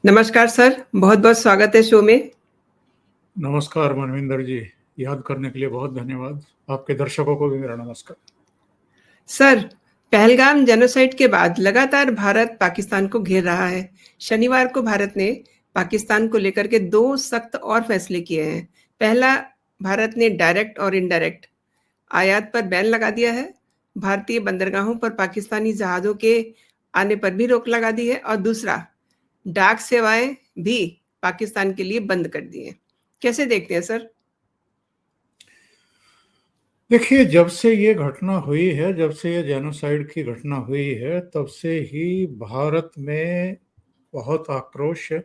नमस्कार सर, बहुत-बहुत स्वागत है शो में। नमस्कार मनविंदर जी, याद करने के लिए बहुत धन्यवाद। आपके दर्शकों को भी मेरा नमस्कार। सर, पहलगाम जेनोसाइड के बाद लगातार भारत पाकिस्तान को घेर रहा है। शनिवार को भारत ने पाकिस्तान को लेकर के 2 सख्त और फैसले किए हैं। पहला, भारत ने डायरेक्ट और इनडायरेक्ट आयात पर बैन लगा दिया है। भारतीय बंदरगाहों पर पाकिस्तानी जहाज़ों के आने पर भी रोक लगा दी है और दूसरा, डाक सेवाएँ भी पाकिस्तान के लिए बंद कर दी हैं। कैसे देखते हैं सर? देखिए, जब से ये घटना हुई है, जब से ये जेनोसाइड की घटना हुई है, तब से ही भारत में बहुत आक्रोश है।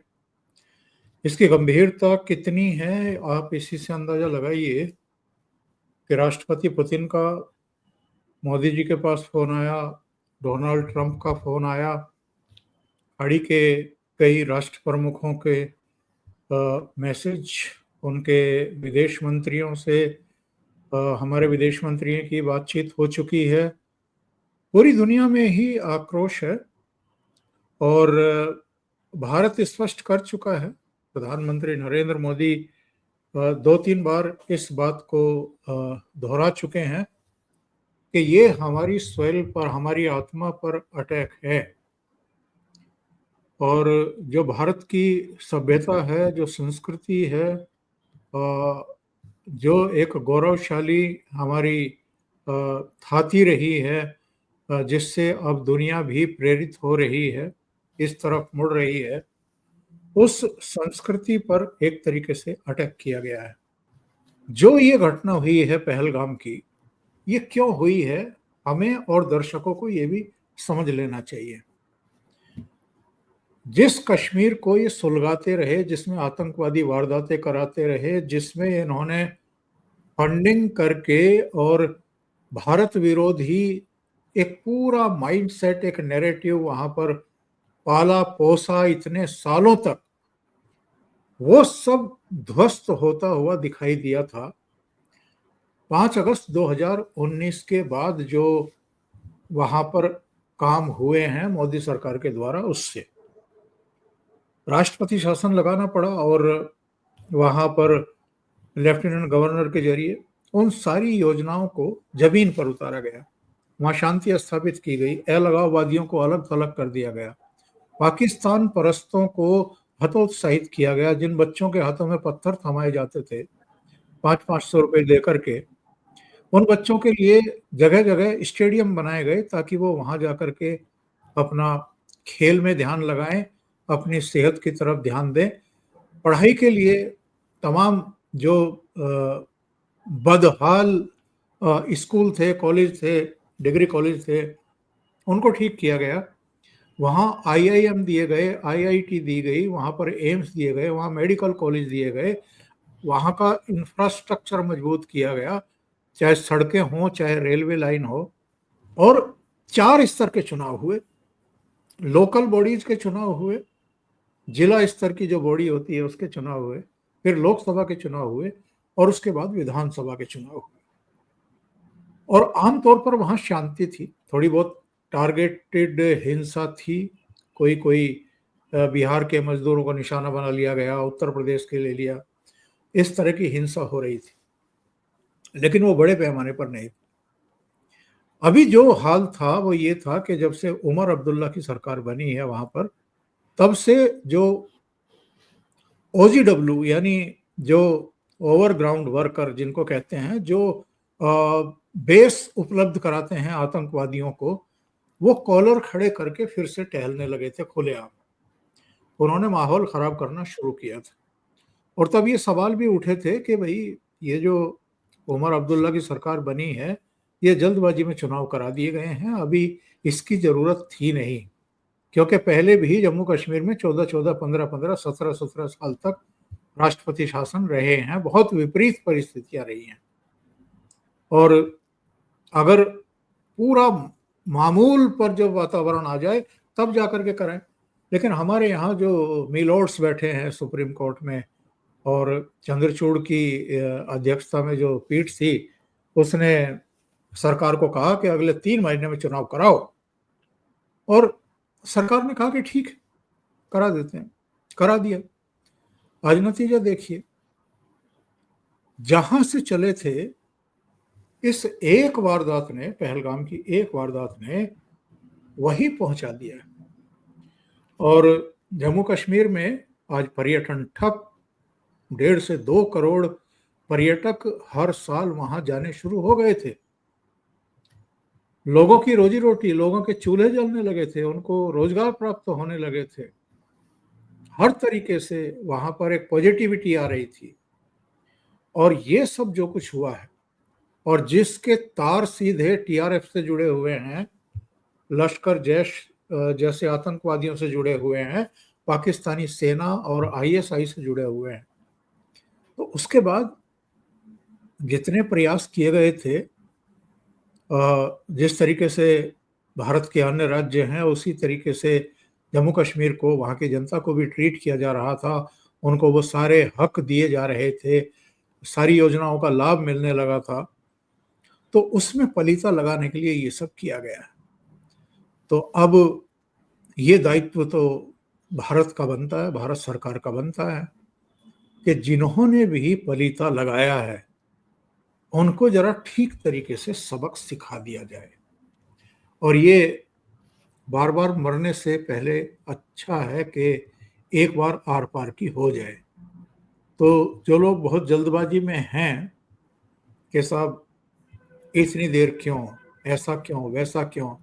इसकी गंभीरता कितनी है, आप इसी से अंदाजा लगाइए कि राष्ट्रपति पुतिन का मोदी जी के पास फोन आया, डोनाल्ड ट्रंप का फोन आया, खाड़ी के कई राष्ट्र प्रमुखों के मैसेज, उनके विदेश मंत्रियों से हमारे विदेश मंत्री की बातचीत हो चुकी है। पूरी दुनिया में ही आक्रोश है और भारत स्पष्ट कर चुका है। प्रधानमंत्री नरेंद्र मोदी 2-3 बार इस बात को दोहरा चुके हैं कि ये हमारी सोइल पर, हमारी आत्मा पर अटैक है। और जो भारत की सभ्यता है, जो संस्कृति है, जो एक गौरवशाली हमारी थाती रही है, जिससे अब दुनिया भी प्रेरित हो रही है, इस तरफ मुड़ रही है, उस संस्कृति पर एक तरीके से अटैक किया गया है। जो ये घटना हुई है पहलगाम की, ये क्यों हुई है, हमें और दर्शकों को ये भी समझ लेना चाहिए। जिस कश्मीर को ये सुलगाते रहे, जिसमें आतंकवादी वारदातें कराते रहे, जिसमें इन्होंने फंडिंग करके और भारत विरोधी एक पूरा माइंडसेट, एक नैरेटिव वहां पर पाला पोसा इतने सालों तक, वो सब ध्वस्त होता हुआ दिखाई दिया था। 5 अगस्त 2019 के बाद जो वहां पर काम हुए हैं मोदी सरकार के द्वारा, उससे राष्ट्रपति शासन लगाना पड़ा और वहां पर लेफ्टिनेंट गवर्नर के जरिए उन सारी योजनाओं को जमीन पर उतारा गया। वहां शांति स्थापित की गई, अलगाववादियों को अलग थलग कर दिया गया, पाकिस्तान परस्तों को हतोत्साहित किया गया। जिन बच्चों के हाथों में पत्थर थमाए जाते थे 500-500 रुपए देकर के, उन बच्चों के लिए जगह जगह स्टेडियम बनाए गए ताकि वो वहां जाकर के अपना खेल में ध्यान लगाएं, अपनी सेहत की तरफ ध्यान दें। पढ़ाई के लिए तमाम जो बदहाल स्कूल थे, कॉलेज थे, डिग्री कॉलेज थे, उनको ठीक किया गया। वहाँ आईआईएम दिए गए, आईआईटी दी गई, वहाँ पर एम्स दिए गए, वहाँ मेडिकल कॉलेज दिए गए, वहाँ का इंफ्रास्ट्रक्चर मजबूत किया गया, चाहे सड़कें हों, चाहे रेलवे लाइन हो। और 4 स्तर के चुनाव हुए, लोकल बॉडीज के चुनाव हुए, जिला स्तर की जो बॉडी होती है उसके चुनाव हुए, फिर लोकसभा के चुनाव हुए और उसके बाद विधानसभा के चुनाव हुए। और आमतौर पर वहां शांति थी, थोड़ी बहुत टारगेटेड हिंसा थी। कोई कोई बिहार के मजदूरों को निशाना बना लिया गया, उत्तर प्रदेश के ले लिया, इस तरह की हिंसा हो रही थी, लेकिन वो बड़े पैमाने पर नहीं। अभी जो हाल था वो ये था कि जब से उमर अब्दुल्ला की सरकार बनी है वहां पर, तब से जो ओजीडब्ल्यू यानी जो ओवरग्राउंड वर्कर जिनको कहते हैं, जो बेस उपलब्ध कराते हैं आतंकवादियों को, वो कॉलर खड़े करके फिर से टहलने लगे थे खुलेआम। उन्होंने माहौल खराब करना शुरू किया था और तब ये सवाल भी उठे थे कि भाई ये जो उमर अब्दुल्ला की सरकार बनी है, ये जल्दबाजी में चुनाव करा दिए गए हैं, अभी इसकी जरूरत थी नहीं। क्योंकि पहले भी जम्मू कश्मीर में 14-14, 15-15, 17-17 साल तक राष्ट्रपति शासन रहे हैं, बहुत विपरीत परिस्थितियां रही हैं। और अगर पूरा मामूल पर जब वातावरण आ जाए तब जाकर के करें। लेकिन हमारे यहाँ जो मिलोर्ड्स बैठे हैं सुप्रीम कोर्ट में, और चंद्रचूड़ की अध्यक्षता में जो पीठ थी, उसने सरकार को कहा कि अगले 3 महीने में चुनाव कराओ, और सरकार ने कहा कि ठीक है, करा देते हैं। करा दिया। आज नतीजा देखिए, जहां से चले थे इस एक वारदात ने, पहलगाम की एक वारदात ने वही पहुंचा दिया। और जम्मू कश्मीर में आज पर्यटन ठप, 1.5 से 2 करोड़ पर्यटक हर साल वहां जाने शुरू हो गए थे। लोगों की रोजी रोटी, लोगों के चूल्हे जलने लगे थे, उनको रोजगार प्राप्त होने लगे थे। हर तरीके से वहां पर एक पॉजिटिविटी आ रही थी। और ये सब जो कुछ हुआ है, और जिसके तार सीधे टीआरएफ से जुड़े हुए हैं, लश्कर जैश जैसे आतंकवादियों से जुड़े हुए हैं, पाकिस्तानी सेना और आईएसआई से जुड़े हुए हैं। तो उसके बाद जितने प्रयास किए गए थे, जिस तरीके से भारत के अन्य राज्य हैं उसी तरीके से जम्मू कश्मीर को, वहाँ की जनता को भी ट्रीट किया जा रहा था। उनको वो सारे हक दिए जा रहे थे, सारी योजनाओं का लाभ मिलने लगा था। तो उसमें पलीता लगाने के लिए ये सब किया गया। तो अब ये दायित्व तो भारत का बनता है, भारत सरकार का बनता है कि जिन्होंने भी पलीता लगाया है उनको जरा ठीक तरीके से सबक सिखा दिया जाए। और ये बार बार मरने से पहले अच्छा है कि एक बार आर पार की हो जाए। तो जो लोग बहुत जल्दबाजी में हैं कि साहब इतनी देर क्यों, ऐसा क्यों, वैसा क्यों,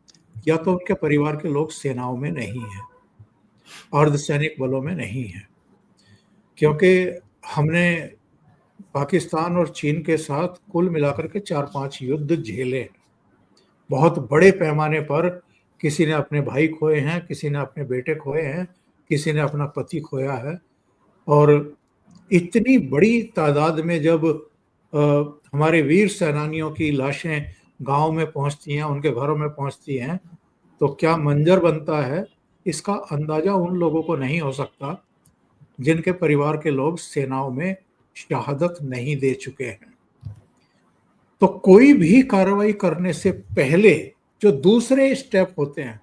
या तो उनके परिवार के लोग सेनाओं में नहीं हैं, अर्धसैनिक बलों में नहीं हैं। क्योंकि हमने पाकिस्तान और चीन के साथ कुल मिलाकर के 4-5 युद्ध झेले, बहुत बड़े पैमाने पर। किसी ने अपने भाई खोए हैं, किसी ने अपने बेटे खोए हैं, किसी ने अपना पति खोया है। और इतनी बड़ी तादाद में जब हमारे वीर सेनानियों की लाशें गांव में पहुंचती हैं, उनके घरों में पहुंचती हैं, तो क्या मंजर बनता है, इसका अंदाजा उन लोगों को नहीं हो सकता जिनके परिवार के लोग सेनाओं में शहादत नहीं दे चुके हैं। तो कोई भी कार्रवाई करने से पहले जो दूसरे स्टेप होते हैं,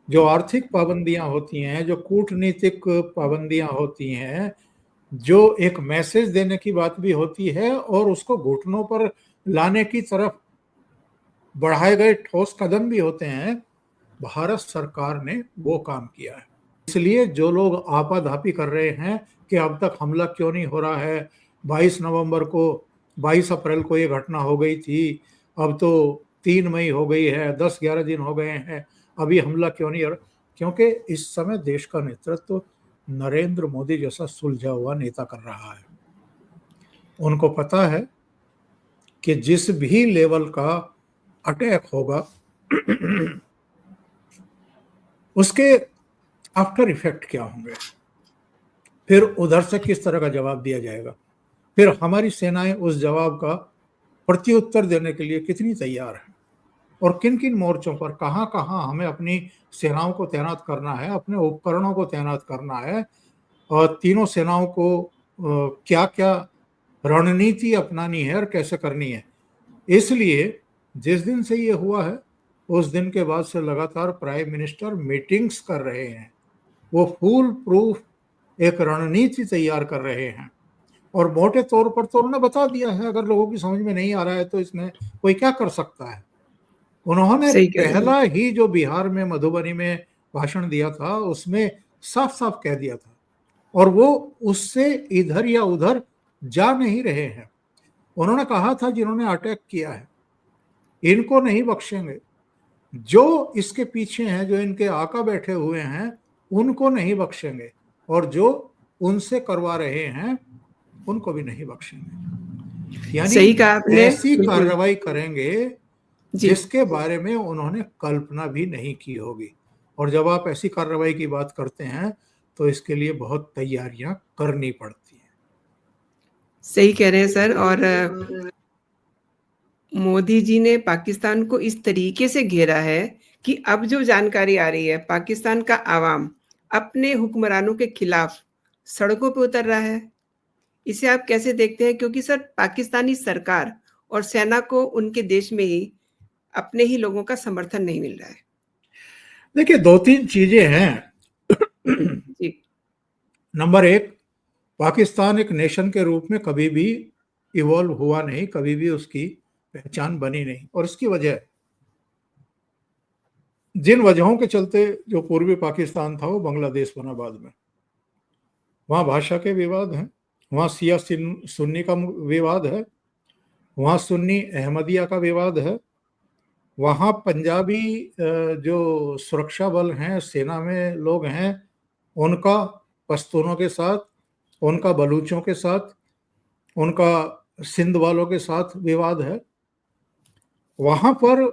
जो आर्थिक पाबंदियां होती हैं, जो कूटनीतिक पाबंदियां होती हैं, जो एक मैसेज देने की बात भी होती है और उसको घुटनों पर लाने की तरफ बढ़ाए गए ठोस कदम भी होते हैं, भारत सरकार ने वो काम किया है। इसलिए जो लोग आपाधापी कर रहे हैं कि अब तक हमला क्यों नहीं हो रहा है, 22 नवंबर को, 22 अप्रैल को ये घटना हो गई थी, अब तो 3 मई हो गई है, 10-11 दिन हो गए हैं, अभी हमला क्यों नहीं हो रहा? क्योंकि इस समय देश का नेतृत्व नरेंद्र मोदी जैसा सुलझा हुआ नेता कर रहा है। उनको पता है कि जिस भी लेवल का अटैक होगा उसके आफ्टर इफेक्ट क्या होंगे, फिर उधर से किस तरह का जवाब दिया जाएगा, फिर हमारी सेनाएं उस जवाब का प्रत्युत्तर देने के लिए कितनी तैयार है, और किन किन मोर्चों पर कहां कहां हमें अपनी सेनाओं को तैनात करना है, अपने उपकरणों को तैनात करना है, और तीनों सेनाओं को क्या क्या रणनीति अपनानी है और कैसे करनी है। इसलिए जिस दिन से ये हुआ है उस दिन के बाद से लगातार प्राइम मिनिस्टर मीटिंग्स कर रहे हैं, वो फुल प्रूफ एक रणनीति तैयार कर रहे हैं। और मोटे तौर पर तो उन्होंने बता दिया है, अगर लोगों की समझ में नहीं आ रहा है तो इसमें कोई क्या कर सकता है। उन्होंने सही कह रहे हैं। पहला ही जो बिहार में मधुबनी में भाषण दिया था उसमें साफ साफ कह दिया था, और वो उससे इधर या उधर जा नहीं रहे हैं। उन्होंने कहा था जिन्होंने अटैक किया है इनको नहीं बख्शेंगे, जो इसके पीछे हैं, जो इनके आका बैठे हुए हैं उनको नहीं बख्शेंगे, और जो उनसे करवा रहे हैं उनको भी नहीं बख्शेंगे। यानी सही कहा आपने, ऐसी बिल्कुल। कार्रवाई करेंगे जी, जिसके बारे में उन्होंने कल्पना भी नहीं की होगी। और जब आप ऐसी कार्रवाई की बात करते हैं तो इसके लिए बहुत तैयारियां करनी पड़ती हैं। सही कह रहे हैं सर। और मोदी जी ने पाकिस्तान को इस तरीके से घेरा है कि अब जो जानकारी आ रही है, पाकिस्तान का आवाम अपने हुक्मरानों के खिलाफ सड़कों पे उतर रहा है। इसे आप कैसे देखते हैं? क्योंकि सर पाकिस्तानी सरकार और सेना को उनके देश में ही अपने ही लोगों का समर्थन नहीं मिल रहा है। देखिए, 2-3 चीजें हैं। जी, नंबर एक, पाकिस्तान एक नेशन के रूप में कभी भी इवॉल्व हुआ नहीं, कभी भी उसकी पहचान बनी नहीं। और इसकी वजह, जिन वजहों के चलते जो पूर्वी पाकिस्तान था वो बांग्लादेश बना बाद में, वहाँ भाषा के विवाद हैं, वहाँ शिया सुन्नी का विवाद है, वहाँ सुन्नी अहमदिया का विवाद है, वहाँ पंजाबी जो सुरक्षा बल हैं, सेना में लोग हैं, उनका पश्तूनों के साथ, उनका बलूचों के साथ, उनका सिंध वालों के साथ विवाद है। वहाँ पर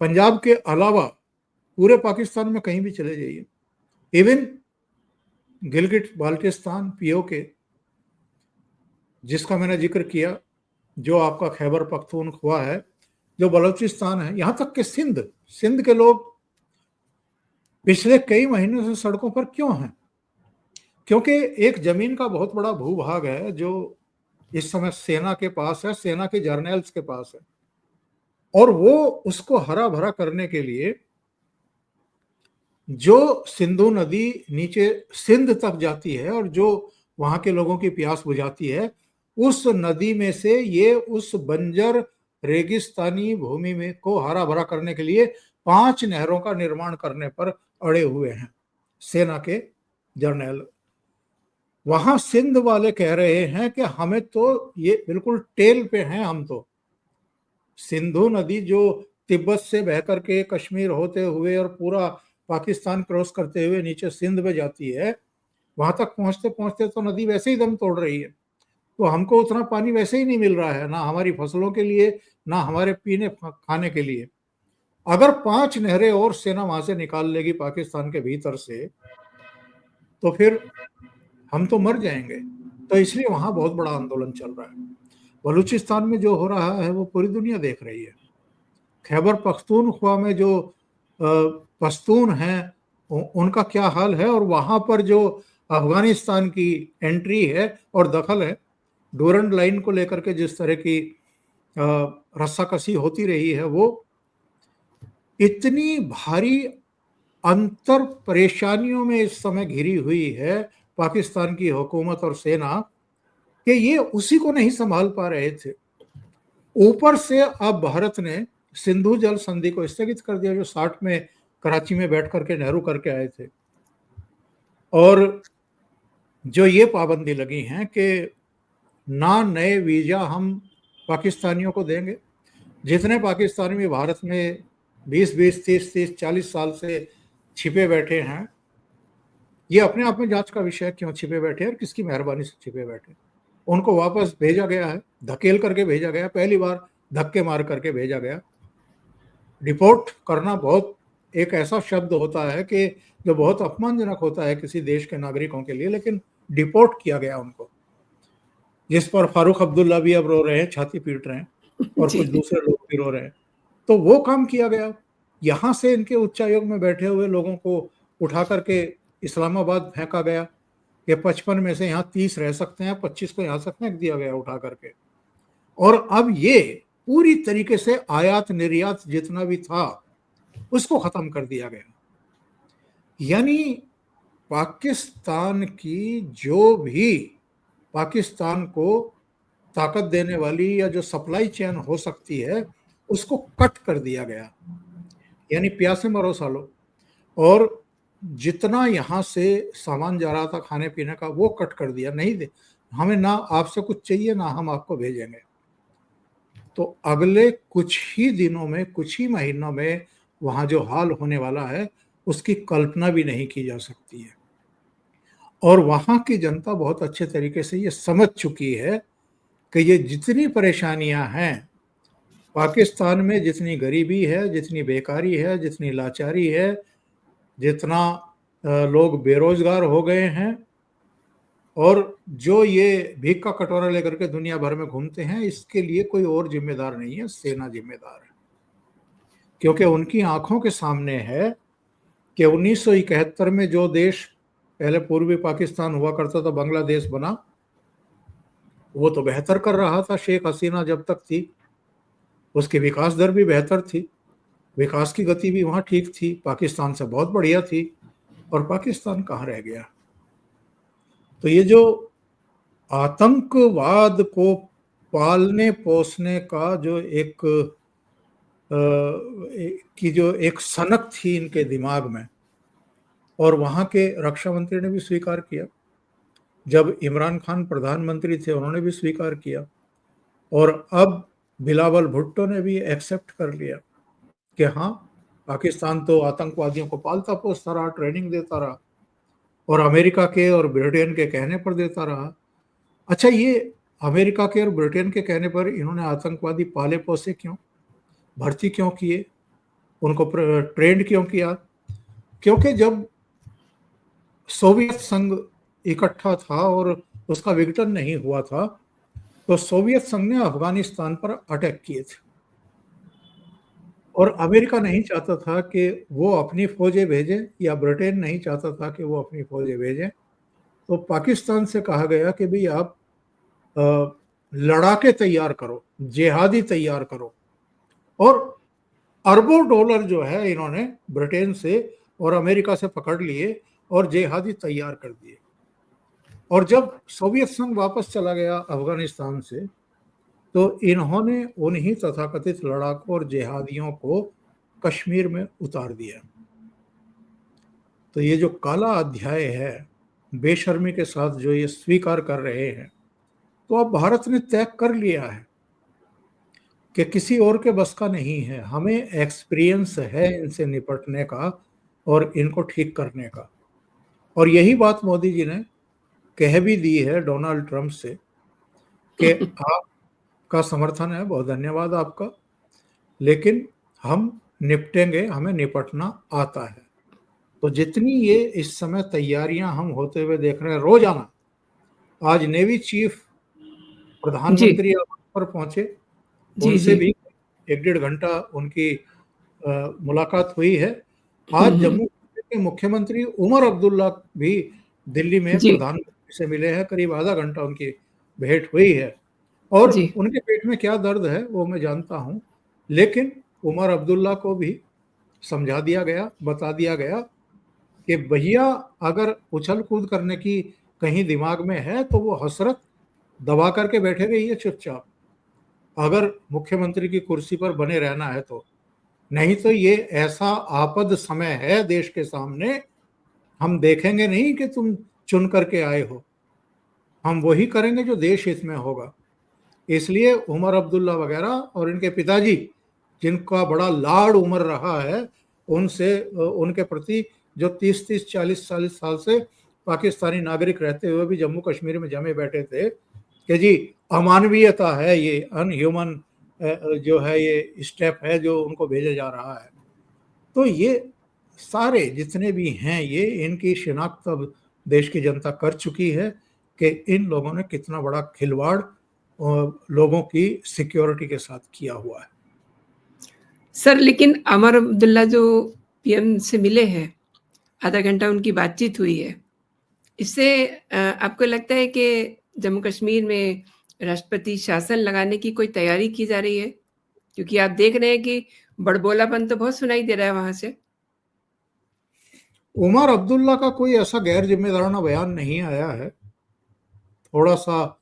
पंजाब के अलावा पूरे पाकिस्तान में कहीं भी चले जाइए, इवन गिलगिट बाल्टिस्तान पीओके जिसका मैंने जिक्र किया, जो आपका खैबर पख्तूनख्वा है, जो बलूचिस्तान है, यहाँ तक कि सिंध के लोग पिछले कई महीनों से सड़कों पर क्यों हैं? क्योंकि एक जमीन का बहुत बड़ा भूभाग है जो इस समय सेना के पास है, सेना के जर्नल्स के पास है, और वो उसको हरा भरा करने के लिए जो सिंधु नदी नीचे सिंध तक जाती है और जो वहां के लोगों की प्यास बुझाती है, उस नदी में से ये उस बंजर रेगिस्तानी भूमि में को हरा भरा करने के लिए 5 नहरों का निर्माण करने पर अड़े हुए हैं सेना के जर्नल। वहां सिंध वाले कह रहे हैं कि हमें तो ये बिल्कुल टेल पे हैं, हम तो सिंधु नदी जो तिब्बत से बह करके कश्मीर होते हुए और पूरा पाकिस्तान क्रॉस करते हुए नीचे सिंध में जाती है, वहां तक पहुंचते पहुंचते तो नदी वैसे ही दम तोड़ रही है। तो हमको उतना पानी वैसे ही नहीं मिल रहा है, ना हमारी फसलों के लिए, ना हमारे पीने खाने के लिए। अगर 5 नहरें और सेना वहां से निकाल लेगी पाकिस्तान के भीतर से, तो फिर हम तो मर जाएंगे। तो इसलिए वहां बहुत बड़ा आंदोलन चल रहा है। बलूचिस्तान में जो हो रहा है वो पूरी दुनिया देख रही है। खैबर पख्तूनख्वा में जो पश्तून हैं उनका क्या हाल है, और वहां पर जो अफगानिस्तान की एंट्री है और दखल है, डोरंड लाइन को लेकर के जिस तरह की रस्साकसी होती रही है, वो इतनी भारी अंतर परेशानियों में इस समय घिरी हुई है पाकिस्तान की हुकूमत और सेना कि ये उसी को नहीं संभाल पा रहे थे। ऊपर से अब भारत ने सिंधु जल संधि को स्थगित कर दिया, जो 60 में कराची में बैठ करके नेहरू करके आए थे, और जो ये पाबंदी लगी हैं कि ना नए वीजा हम पाकिस्तानियों को देंगे। जितने पाकिस्तानी भारत में 20-20, 30-30, 40 साल से छिपे बैठे हैं, ये अपने आप में जांच का विषय है क्यों छिपे बैठे और किसकी मेहरबानी से छिपे बैठे। उनको वापस भेजा गया है, धकेल करके भेजा गया, पहली बार धक्के मार करके भेजा गया। डिपोर्ट करना बहुत एक ऐसा शब्द होता है कि जो बहुत अपमानजनक होता है किसी देश के नागरिकों के लिए, लेकिन डिपोर्ट किया गया उनको, जिस पर फारूक अब्दुल्ला भी अब रो रहे हैं, छाती पीट रहे हैं, और कुछ दूसरे लोग भी रो रहे हैं। तो वो काम किया गया। यहाँ से इनके उच्चायोग में बैठे हुए लोगों को उठा करके इस्लामाबाद फेंका गया कि 55 में से यहाँ 30 रह सकते हैं, 25 को यहाँ से फेंक दिया गया उठा करके। और अब ये पूरी तरीके से आयात निर्यात जितना भी था उसको खत्म कर दिया गया। यानी पाकिस्तान की जो भी पाकिस्तान को ताकत देने वाली या जो सप्लाई चेन हो सकती है उसको कट कर दिया गया। यानी प्यासे मरो सालो, और जितना यहाँ से सामान जा रहा था खाने पीने का वो कट कर दिया, नहीं दे, हमें ना आपसे कुछ चाहिए ना हम आपको भेजेंगे। तो अगले कुछ ही दिनों में, कुछ ही महीनों में वहाँ जो हाल होने वाला है उसकी कल्पना भी नहीं की जा सकती है। और वहाँ की जनता बहुत अच्छे तरीके से ये समझ चुकी है कि ये जितनी परेशानियां हैं पाकिस्तान में, जितनी गरीबी है, जितनी बेकारी है, जितनी लाचारी है, जितना लोग बेरोजगार हो गए हैं, और जो ये भीख का कटोरा लेकर के दुनिया भर में घूमते हैं, इसके लिए कोई और जिम्मेदार नहीं है, सेना जिम्मेदार है। क्योंकि उनकी आंखों के सामने है कि 1971 में जो देश पहले पूर्वी पाकिस्तान हुआ करता था, बांग्लादेश बना, वो तो बेहतर कर रहा था शेख हसीना जब तक थी, उसकी विकास दर भी बेहतर थी, विकास की गति भी वहाँ ठीक थी, पाकिस्तान से बहुत बढ़िया थी। और पाकिस्तान कहाँ रह गया? तो ये जो आतंकवाद को पालने पोसने का जो एक की जो एक सनक थी इनके दिमाग में, और वहां के रक्षा मंत्री ने भी स्वीकार किया, जब इमरान खान प्रधानमंत्री थे उन्होंने भी स्वीकार किया, और अब बिलावल भुट्टो ने भी एक्सेप्ट कर लिया कि हाँ, पाकिस्तान तो आतंकवादियों को पालता पोसता रहा, ट्रेनिंग देता रहा, और अमेरिका के और ब्रिटेन के कहने पर देता रहा। अच्छा, ये अमेरिका के और ब्रिटेन के कहने पर इन्होंने आतंकवादी पाले पोसे क्यों, भर्ती क्यों किए, उनको ट्रेंड क्यों किया? क्योंकि जब सोवियत संघ इकट्ठा था और उसका विघटन नहीं हुआ था, तो सोवियत संघ ने अफगानिस्तान पर अटैक किए थे, और अमेरिका नहीं चाहता था कि वो अपनी फौजें भेजे, या ब्रिटेन नहीं चाहता था कि वो अपनी फौजें भेजें। तो पाकिस्तान से कहा गया कि भाई आप लड़ाके तैयार करो, जिहादी तैयार करो, और अरबों डॉलर जो है इन्होंने ब्रिटेन से और अमेरिका से पकड़ लिए और जिहादी तैयार कर दिए। और जब सोवियत संघ वापस चला गया अफगानिस्तान से, तो इन्होंने उन्हीं तथाकथित लड़ाकों और जिहादियों को कश्मीर में उतार दिया। तो ये जो काला अध्याय है, बेशर्मी के साथ जो ये स्वीकार कर रहे हैं, तो अब भारत ने तय कर लिया है कि किसी और के बस का नहीं है, हमें एक्सपीरियंस है इनसे निपटने का और इनको ठीक करने का। और यही बात मोदी जी ने कह भी दी है डोनाल्ड ट्रंप से कि आपका समर्थन है, बहुत धन्यवाद आपका, लेकिन हम निपटेंगे, हमें निपटना आता है। तो जितनी ये इस समय तैयारियां हम होते हुए देख रहे हैं रोजाना, आज नेवी चीफ प्रधानमंत्री पर पहुंचे, उनसे भी 1-1.5 घंटा उनकी मुलाकात हुई है। आज जम्मू कश्मीर के मुख्यमंत्री उमर अब्दुल्ला भी दिल्ली में प्रधानमंत्री से मिले हैं, करीब आधा घंटा उनकी भेंट हुई है, और उनके पेट में क्या दर्द है वो मैं जानता हूं, लेकिन उमर अब्दुल्ला को भी समझा दिया गया, बता दिया गया कि भैया अगर उछल कूद करने की कहीं दिमाग में है तो वो हसरत दबा करके बैठे रहिए चुपचाप, अगर मुख्यमंत्री की कुर्सी पर बने रहना है तो। नहीं तो ये ऐसा आपद समय है देश के सामने, हम देखेंगे नहीं कि तुम चुन करके आए हो, हम वही करेंगे जो देश हित में होगा। इसलिए उमर अब्दुल्ला वगैरह और इनके पिताजी, जिनका बड़ा लाड उमर रहा है, उनसे उनके प्रति जो 30-30, 40-40 साल से पाकिस्तानी नागरिक रहते हुए भी जम्मू कश्मीर में जमे बैठे थे कि जी अमानवीयता है, ये अनह्यूमन जो है ये स्टेप है जो उनको भेजा जा रहा है। तो ये सारे जितने भी हैं, ये इनकी शिनाख्त अब देश की जनता कर चुकी है कि इन लोगों ने कितना बड़ा खिलवाड़ लोगों की सिक्योरिटी के साथ किया हुआ है। सर, लेकिन उमर अब्दुल्ला जो पीएम से मिले हैं, आधा घंटा उनकी बातचीत हुई है, इससे आपको लगता है कि जम्मू कश्मीर में राष्ट्रपति शासन लगाने की कोई तैयारी की जा रही है? क्योंकि आप देख रहे हैं कि बड़बोलापन तो बहुत सुनाई दे रहा है वहां से। उमर अब्दुल्ला का कोई ऐसा गैर जिम्मेदाराना बयान नहीं आया है, थोड़ा सा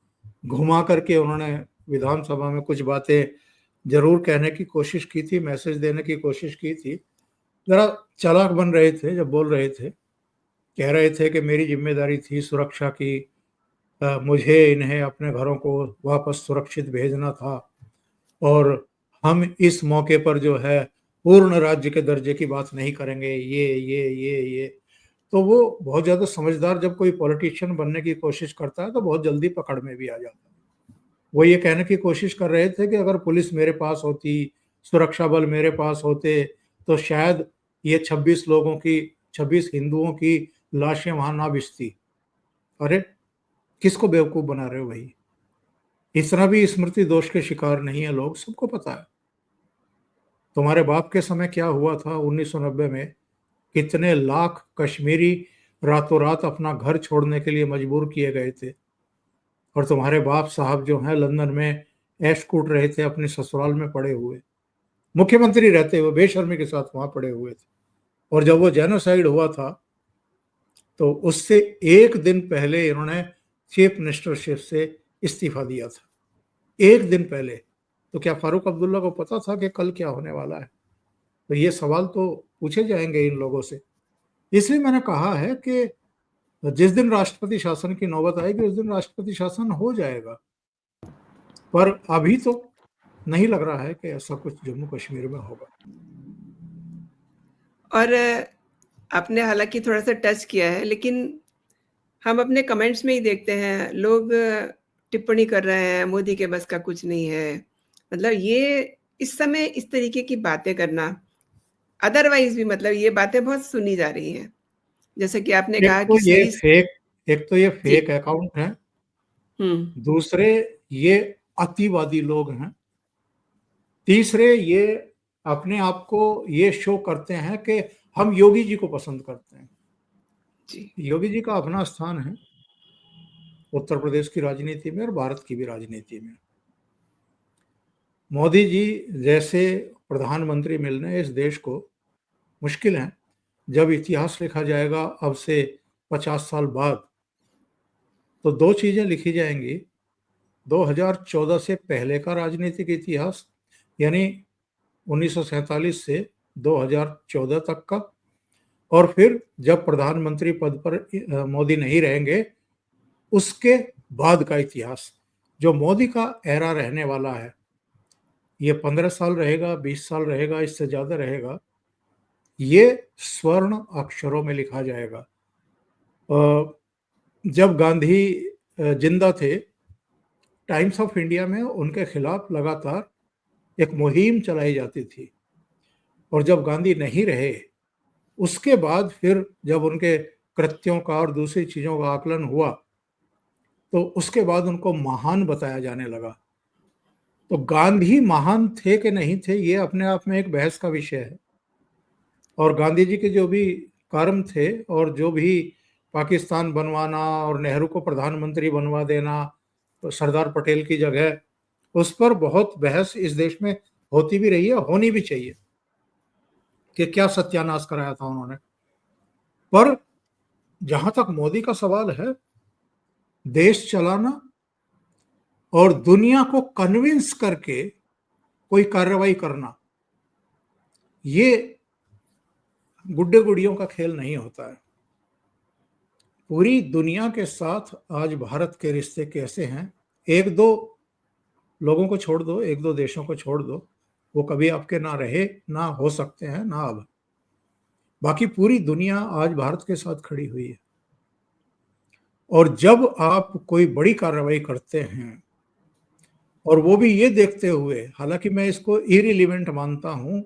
घुमा करके उन्होंने विधानसभा में कुछ बातें जरूर कहने की कोशिश की थी, मैसेज देने की कोशिश की थी, जरा चालाक बन रहे थे जब बोल रहे थे, कह रहे थे कि मेरी जिम्मेदारी थी सुरक्षा की, मुझे इन्हें अपने घरों को वापस सुरक्षित भेजना था, और हम इस मौके पर जो है पूर्ण राज्य के दर्जे की बात नहीं करेंगे, ये। तो वो बहुत ज़्यादा समझदार जब कोई पॉलिटिशियन बनने की कोशिश करता है तो बहुत जल्दी पकड़ में भी आ जाता है। वो ये कहने की कोशिश कर रहे थे कि अगर पुलिस मेरे पास होती, सुरक्षा बल मेरे पास होते, तो शायद ये 26 हिंदुओं की लाशें वहां ना बिछती। अरे किसको बेवकूफ बना रहे हो भाई? इतना भी स्मृति दोष के शिकार नहीं है लोग, सबको पता है। तुम्हारे बाप के समय क्या हुआ था 1990 में, कितने लाख कश्मीरी रातों रात अपना घर छोड़ने के लिए मजबूर किए गए थे, और तुम्हारे बाप साहब जो हैं लंदन में ऐश कूट रहे थे अपने ससुराल में पड़े हुए, मुख्यमंत्री रहते हुए बेशर्मी के साथ वहां पड़े हुए थे। और जब वो जेनोसाइड हुआ था तो उससे एक दिन पहले इन्होंने चीफ मिनिस्टरशिप से इस्तीफा दिया था, एक दिन पहले। तो क्या फारूक अब्दुल्ला को पता था कि कल क्या होने वाला है? तो ये सवाल तो पूछे जाएंगे इन लोगों से। इसलिए मैंने कहा है कि जिस दिन राष्ट्रपति शासन की नौबत आएगी उस दिन राष्ट्रपति शासन हो जाएगा, पर अभी तो नहीं लग रहा है कि ऐसा कुछ जम्मू कश्मीर में होगा। और आपने हालांकि थोड़ा सा टच किया है, लेकिन हम अपने कमेंट्स में ही देखते हैं लोग टिप्पणी कर रहे हैं मोदी के बस का कुछ नहीं है। मतलब ये इस समय इस तरीके की बातें करना, अदरवाइज भी मतलब ये बातें बहुत सुनी जा रही हैं। जैसे कि आपने एक कहा तो कि ये सही। फेक एक तो ये जी। फेक अकाउंट है, हुँ। दूसरे ये अतिवादी लोग हैं, तीसरे ये अपने आप को ये शो करते हैं कि हम योगी जी को पसंद करते हैं। जी। योगी जी का अपना स्थान है उत्तर प्रदेश की राजनीति में और भारत की भी राजनीति में। मोदी जी जैसे प्रधानमंत्री मिलने इस देश को मुश्किल है। जब इतिहास लिखा जाएगा अब से 50 साल बाद, तो दो चीजें लिखी जाएंगी। 2014 से पहले का राजनीतिक इतिहास, यानी 1947 से 2014 तक का, और फिर जब प्रधानमंत्री पद पर मोदी नहीं रहेंगे उसके बाद का इतिहास। जो मोदी का एरा रहने वाला है, ये 15 साल रहेगा, 20 साल रहेगा, इससे ज्यादा रहेगा, ये स्वर्ण अक्षरों में लिखा जाएगा। जब गांधी जिंदा थे, टाइम्स ऑफ इंडिया में उनके खिलाफ लगातार एक मुहिम चलाई जाती थी, और जब गांधी नहीं रहे उसके बाद फिर जब उनके कृत्यों का और दूसरी चीजों का आकलन हुआ तो उसके बाद उनको महान बताया जाने लगा। तो गांधी महान थे कि नहीं थे ये अपने आप में एक बहस का विषय है। और गांधी जी के जो भी कर्म थे और जो भी पाकिस्तान बनवाना और नेहरू को प्रधानमंत्री बनवा देना तो सरदार पटेल की जगह, उस पर बहुत बहस इस देश में होती भी रही है, होनी भी चाहिए कि क्या सत्यानाश कराया था उन्होंने। पर जहां तक मोदी का सवाल है, देश चलाना और दुनिया को कन्विंस करके कोई कार्रवाई करना, ये गुड्डे गुड़ियों का खेल नहीं होता है। पूरी दुनिया के साथ आज भारत के रिश्ते कैसे हैं, एक दो लोगों को छोड़ दो, एक दो देशों को छोड़ दो, वो कभी आपके ना रहे, ना हो सकते हैं, ना अब। बाकी पूरी दुनिया आज भारत के साथ खड़ी हुई है। और जब आप कोई बड़ी कार्रवाई करते हैं, और वो भी ये देखते हुए, हालांकि मैं इसको इररिलेवेंट मानता हूं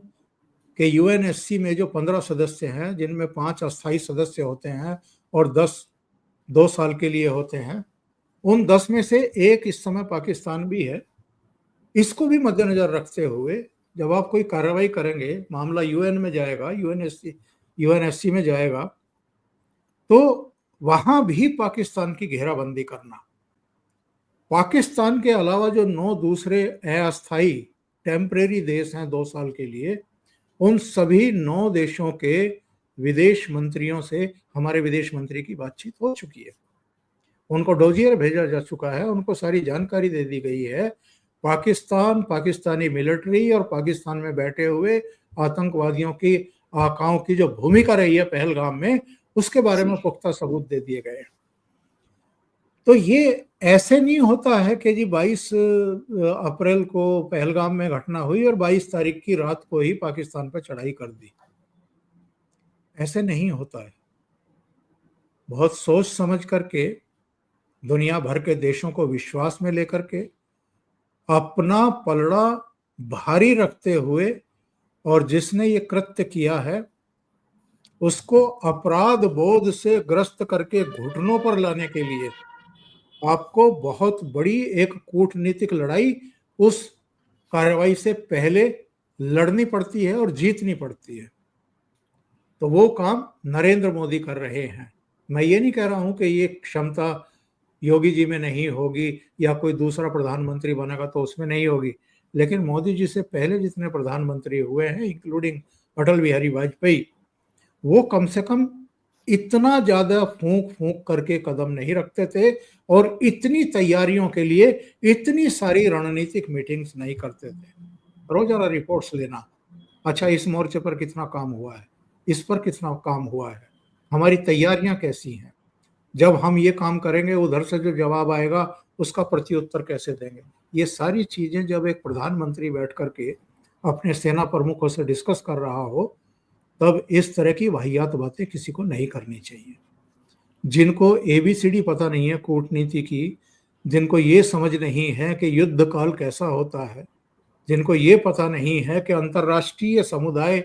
कि यूएनएससी में जो 15 सदस्य हैं, जिनमें 5 अस्थायी सदस्य होते हैं और 10 2 साल के लिए होते हैं, उन 10 में से एक इस समय पाकिस्तान भी है। इसको भी मद्देनजर रखते हुए जब आप कोई कार्रवाई करेंगे, मामला यूएन में जाएगा, यूएनएससी में जाएगा, तो वहां भी पाकिस्तान की घेराबंदी करना। पाकिस्तान के अलावा जो 9 दूसरे अस्थायी टेम्परेरी देश हैं 2 साल के लिए, उन सभी 9 देशों के विदेश मंत्रियों से हमारे विदेश मंत्री की बातचीत हो चुकी है। उनको डोजियर भेजा जा चुका है, उनको सारी जानकारी दे दी गई है। पाकिस्तान, पाकिस्तानी मिलिट्री और पाकिस्तान में बैठे हुए आतंकवादियों की आकाओं की जो भूमिका रही है पहलगाम में, उसके बारे में पुख्ता सबूत दे दिए गए हैं। तो ये ऐसे नहीं होता है कि जी 22 अप्रैल को पहलगाम में घटना हुई और 22 तारीख की रात को ही पाकिस्तान पर चढ़ाई कर दी। ऐसे नहीं होता है। बहुत सोच समझ करके, दुनिया भर के देशों को विश्वास में लेकर के, अपना पलड़ा भारी रखते हुए, और जिसने ये कृत्य किया है उसको अपराध बोध से ग्रस्त करके घुटनों पर लाने के लिए आपको बहुत बड़ी एक कूटनीतिक लड़ाई उस कार्रवाई से पहले लड़नी पड़ती है और जीतनी पड़ती है। तो वो काम नरेंद्र मोदी कर रहे हैं। मैं ये नहीं कह रहा हूं कि ये क्षमता योगी जी में नहीं होगी या कोई दूसरा प्रधानमंत्री बनेगा तो उसमें नहीं होगी, लेकिन मोदी जी से पहले जितने प्रधानमंत्री हुए हैं, इंक्लूडिंग अटल बिहारी वाजपेयी, वो कम से कम इतना ज्यादा फूंक फूंक करके कदम नहीं रखते थे और इतनी तैयारियों के लिए इतनी सारी रणनीतिक मीटिंग्स नहीं करते थे। रोजाना रिपोर्ट्स लेना, अच्छा इस मोर्चे पर कितना काम हुआ है, इस पर कितना काम हुआ है, हमारी तैयारियां कैसी हैं, जब हम ये काम करेंगे उधर से जो जवाब आएगा उसका प्रत्युत्तर कैसे देंगे। ये सारी चीजें जब एक प्रधानमंत्री बैठ करके अपने सेना प्रमुखों से डिस्कस कर रहा हो, तब इस तरह की वाहियात बातें किसी को नहीं करनी चाहिए। जिनको एबीसीडी पता नहीं है कूटनीति की, जिनको ये समझ नहीं है कि युद्ध काल कैसा होता है, जिनको ये पता नहीं है कि अंतर्राष्ट्रीय समुदाय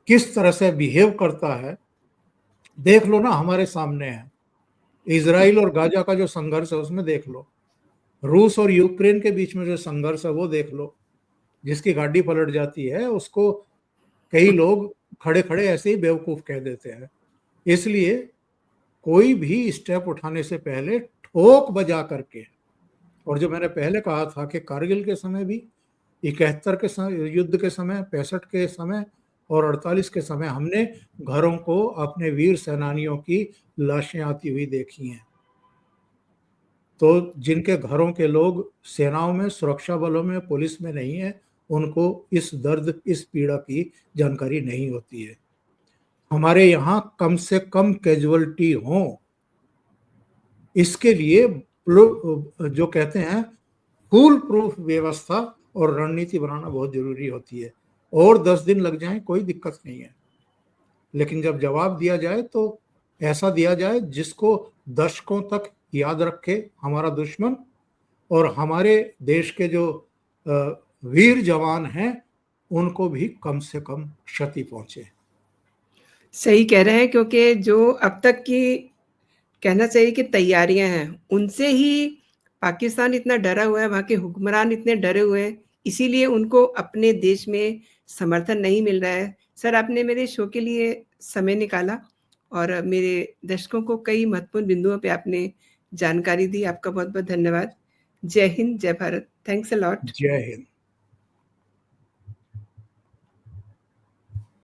किस तरह से बिहेव करता है, देख लो ना, हमारे सामने है। इजराइल और गाजा का जो संघर्ष है उसमें देख लो, रूस और यूक्रेन के बीच में जो संघर्ष है वो देख लो। जिसकी गाड़ी पलट जाती है उसको कई लोग खड़े खड़े ऐसे ही बेवकूफ कह देते हैं। इसलिए कोई भी स्टेप उठाने से पहले ठोक बजा करके, और जो मैंने पहले कहा था कि कारगिल के समय भी, 71 के समय युद्ध के समय, 65 के समय और 48 के समय हमने घरों को अपने वीर सेनानियों की लाशें आती हुई देखी हैं। तो जिनके घरों के लोग सेनाओं में, सुरक्षा बलों में, पुलिस में नहीं है, उनको इस दर्द, इस पीड़ा की जानकारी नहीं होती है। हमारे यहाँ कम से कम कैजुअलिटी हो, इसके लिए जो कहते हैं फूल प्रूफ व्यवस्था और रणनीति बनाना बहुत जरूरी होती है। और 10 दिन लग जाए कोई दिक्कत नहीं है, लेकिन जब जवाब दिया जाए तो ऐसा दिया जाए जिसको दशकों तक याद रखे हमारा दुश्मन, और हमारे देश के जो वीर जवान हैं उनको भी कम से कम क्षति पहुंचे। सही कह रहे हैं, क्योंकि जो अब तक की कहना चाहिए कि तैयारियां हैं, उनसे ही पाकिस्तान इतना डरा हुआ है, वहाँ के हुक्मरान इतने डरे हुए हैं, इसीलिए उनको अपने देश में समर्थन नहीं मिल रहा है। सर, आपने मेरे शो के लिए समय निकाला और मेरे दर्शकों को कई महत्वपूर्ण बिंदुओं पे आपने जानकारी दी। आपका बहुत बहुत धन्यवाद। जय हिंद, जय भारत। Thanks a lot. जय हिंद।